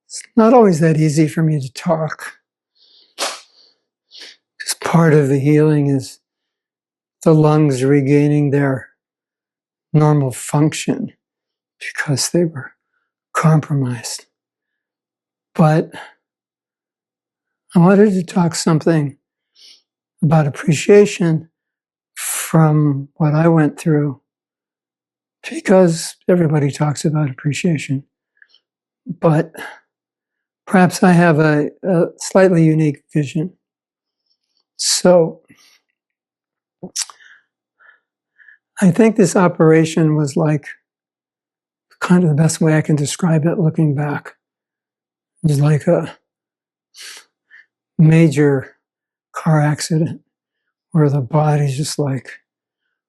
It's not always that easy for me to talk, because part of the healing is the lungs regaining their normal function because they were compromised. But I wanted to talk something about appreciation from what I went through, because everybody talks about appreciation. But perhaps I have a slightly unique vision. So I think this operation was like kind of the best way I can describe it looking back. It was like a major car accident where the body's just like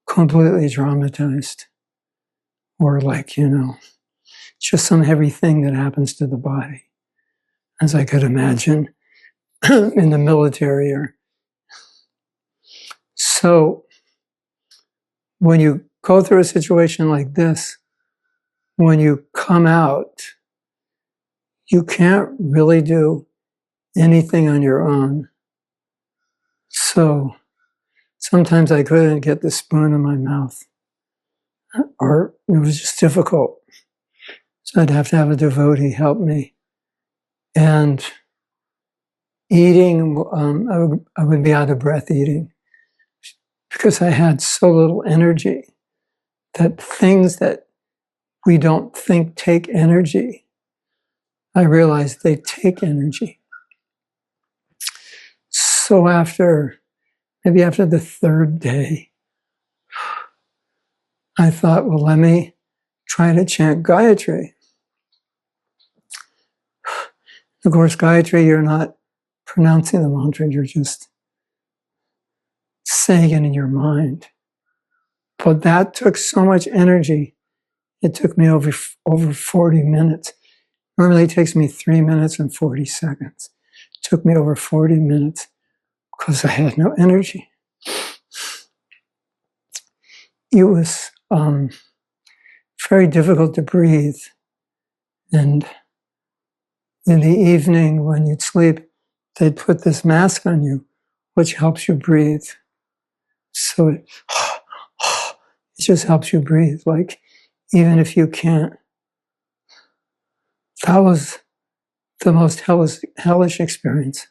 completely traumatized, or like, just some heavy thing that happens to the body, as I could imagine in the military. Or so when you go through a situation like this, when you come out, you can't really do anything on your own. So sometimes I couldn't get the spoon in my mouth, or it was just difficult. So I'd have to have a devotee help me. And eating, I would be out of breath eating because I had so little energy, that things that we don't think take energy, I realized they take energy. So maybe after the third day, I thought, well, let me try to chant Gayatri. Of course, Gayatri, you're not pronouncing the mantra, you're just saying it in your mind. But that took so much energy. It took me over 40 minutes. Normally it takes me 3 minutes and 40 seconds. It took me over 40 minutes because I had no energy. It was very difficult to breathe. And in the evening when you'd sleep, they'd put this mask on you, which helps you breathe. So it just helps you breathe, like even if you can't. That was the most hellish experience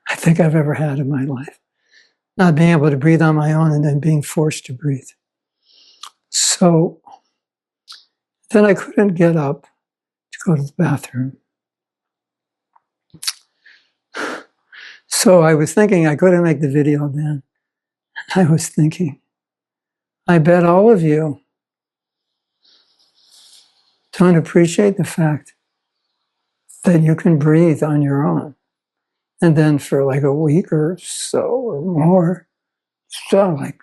I think I've ever had in my life. Not being able to breathe on my own and then being forced to breathe. So then I couldn't get up to go to the bathroom. So I was thinking I couldn't make the video then. I was thinking, I bet all of you don't appreciate the fact that you can breathe on your own. And then for like a week or so or more, so like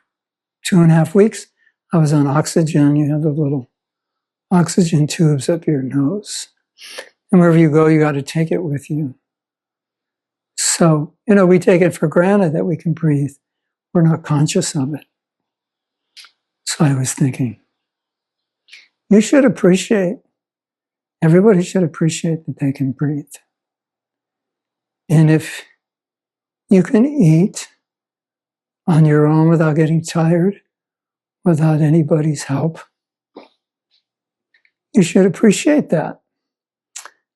2.5 weeks, I was on oxygen. You have the little oxygen tubes up your nose. And wherever you go, you got to take it with you. So, we take it for granted that we can breathe. We're not conscious of it. So I was thinking, everybody should appreciate that they can breathe. And if you can eat on your own without getting tired, without anybody's help, you should appreciate that.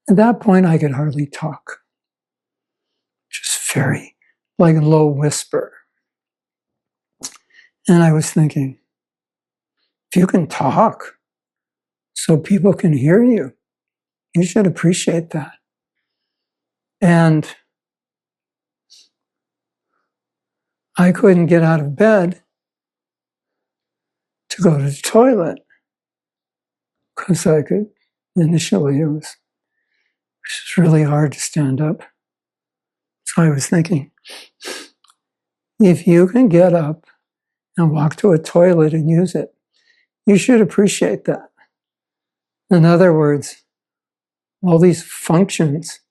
At that point, I could hardly talk. Just very, like a low whisper. And I was thinking, if you can talk so people can hear you, you should appreciate that. And I couldn't get out of bed to go to the toilet because initially it was really hard to stand up. So I was thinking, if you can get up and walk to a toilet and use it, you should appreciate that. In other words, all these functions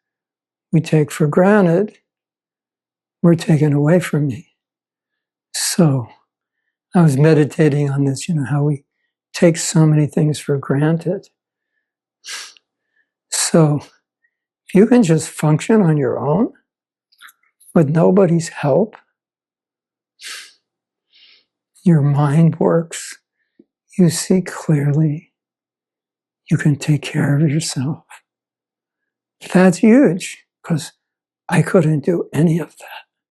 we take for granted were taken away from me. So I was meditating on this, how we take so many things for granted. So if you can just function on your own with nobody's help, your mind works, you see clearly, you can take care of yourself. That's huge, because I couldn't do any of that.